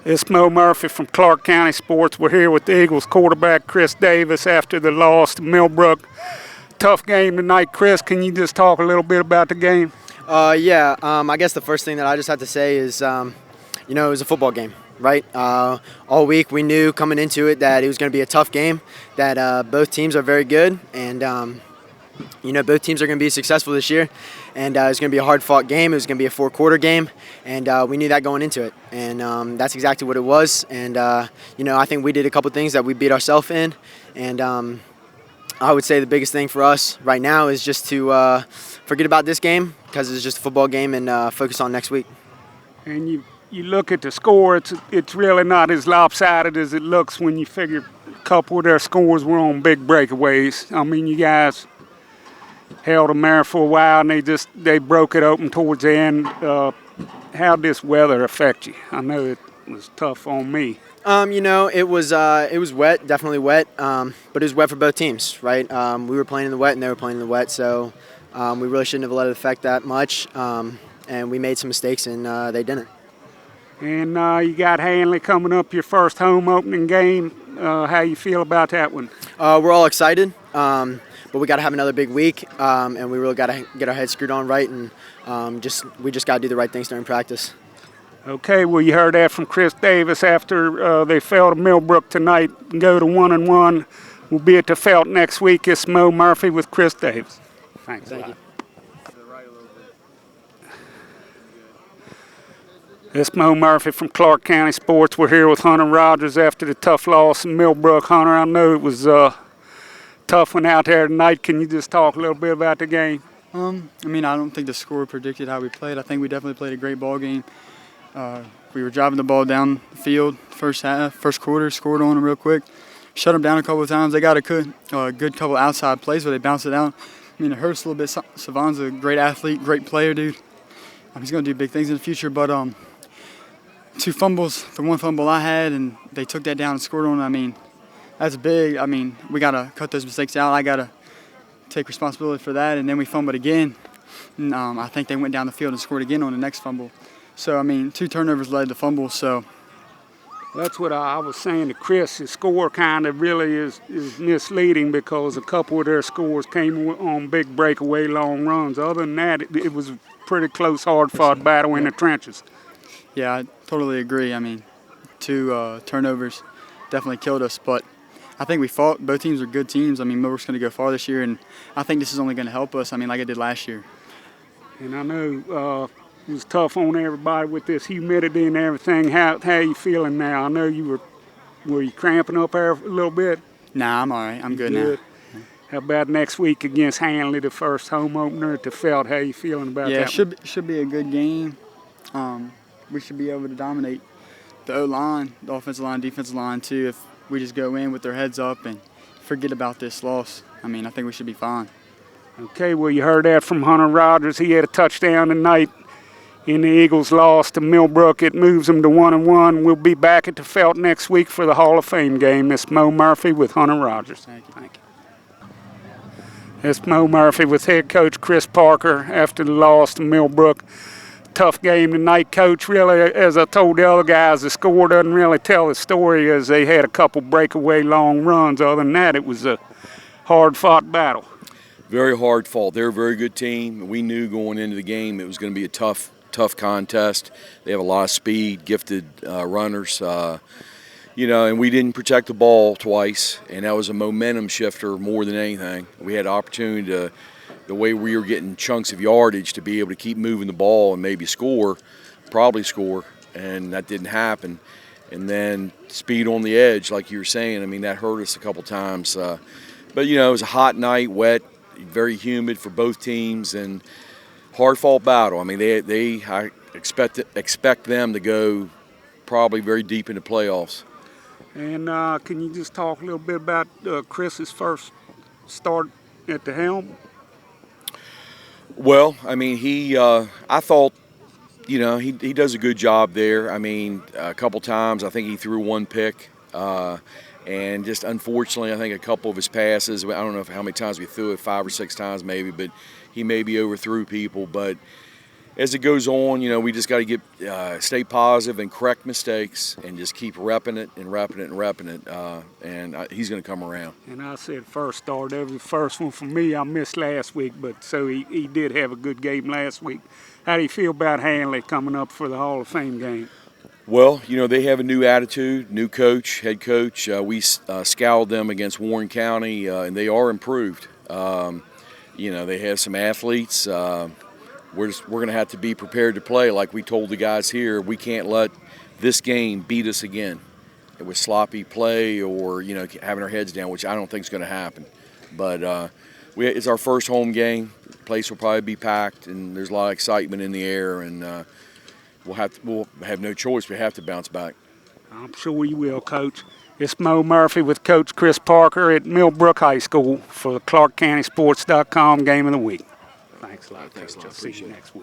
It's Moe Murphy from Clarke County Sports. We're here with the Eagles quarterback Chris Davis after the loss to Millbrook. Tough game tonight. Chris, can you just talk a little bit about the game? I guess the first thing that I just have to say is, it was a football game, right? All week we knew coming into it that it was going to be a tough game, that both teams are very good, and both teams are going to be successful this year, and it's going to be a hard-fought game. It was going to be a four-quarter game, and we knew that going into it, and that's exactly what it was. And I think we did a couple things that we beat ourselves in, and I would say the biggest thing for us right now is just to forget about this game because it's just a football game and focus on next week. And you look at the score, it's really not as lopsided as it looks when you figure a couple of their scores were on big breakaways. I mean, you guys held them there for a while, and they broke it open towards the end. How did this weather affect you? I know it was tough on me. It was wet, definitely wet, but it was wet for both teams, right? We were playing in the wet, and they were playing in the wet, so we really shouldn't have let it affect that much, and we made some mistakes, and they didn't. And you got Hanley coming up, your first home opening game. How you feel about that one? We're all excited, but we got to have another big week, and we really got to get our heads screwed on right, and we just got to do the right things during practice. Okay, well, you heard that from Chris Davis after they fell to Millbrook tonight and go to 1-1. We'll be at the Felt next week. It's Moe Murphy with Chris Davis. Thanks. Thank you. It's Moe Murphy from Clarke County Sports. We're here with Hunter Rogers after the tough loss in Millbrook. Hunter, I know it was a tough one out there tonight. Can you just talk a little bit about the game? I don't think the score predicted how we played. I think we definitely played a great ball game. We were driving the ball down the field first quarter, scored on them real quick, shut them down a couple of times. They got a good couple outside plays where they bounced it out. It hurts a little bit. Savon's a great athlete, great player, dude. He's going to do big things in the future, but two fumbles, the one fumble I had, and they took that down and scored on it. That's big. We got to cut those mistakes out. I got to take responsibility for that, and then we fumbled again. And, I think they went down the field and scored again on the next fumble. So, two turnovers led to fumbles, so. That's what I was saying to Chris. His score kind of really is misleading because a couple of their scores came on big breakaway long runs. Other than that, it was a pretty close, hard-fought battle in the trenches. Yeah, I totally agree. Two turnovers definitely killed us, but I think we fought. Both teams are good teams. Millbrook's going to go far this year, and I think this is only going to help us, like it did last year. And I know it was tough on everybody with this humidity and everything. How are you feeling now? I know were you cramping up there a little bit? Nah, I'm all right. I'm good now. How about next week against Hanley, the first home opener at the Felt? How are you feeling about that? Yeah, should be a good game. We should be able to dominate the O-line, the offensive line, defensive line too, if we just go in with their heads up and forget about this loss. I think we should be fine. Okay, well, you heard that from Hunter Rogers. He had a touchdown tonight in the Eagles' loss to Millbrook. It moves them to 1-1. We'll be back at the Felt next week for the Hall of Fame game. It's Moe Murphy with Hunter Rogers. Thank you. It's Moe Murphy with head coach Chris Parker after the loss to Millbrook. Tough game tonight, Coach. Really, as I told the other guys, the score doesn't really tell the story as they had a couple breakaway long runs. Other than that, it was a hard-fought battle. Very hard fought. They're a very good team. We knew going into the game it was going to be a tough contest. They have a lot of speed, gifted runners, and we didn't protect the ball twice, and that was a momentum shifter more than anything. We had opportunity to, the way we were getting chunks of yardage, to be able to keep moving the ball and maybe probably score, and that didn't happen. And then speed on the edge, like you were saying, that hurt us a couple times. But, it was a hot night, wet, very humid for both teams, and hard-fought battle. I expect them to go probably very deep into playoffs. And can you just talk a little bit about Chris's first start at the helm? Well, I thought, he does a good job there. A couple times I think he threw one pick. And just unfortunately, I think a couple of his passes, I don't know how many times we threw it, 5 or 6 times maybe, but he maybe overthrew people. But as it goes on, we just got to stay positive and correct mistakes and just keep repping it and repping it and repping it. And he's going to come around. And I said first start. That was the first one for me. I missed last week, but so he did have a good game last week. How do you feel about Hanley coming up for the Hall of Fame game? Well, they have a new attitude, new coach, head coach. We scoured them against Warren County, and they are improved. They have some athletes. We're going to have to be prepared to play. Like we told the guys here, we can't let this game beat us again. It was sloppy play or, having our heads down, which I don't think is going to happen. But it's our first home game. The place will probably be packed, and there's a lot of excitement in the air, and we'll have no choice. We have to bounce back. I'm sure you will, Coach. It's Moe Murphy with Coach Chris Parker at Millbrook High School for the ClarkeCountySports.com Game of the Week. Thanks a lot. Thanks a lot. I'll see you next week.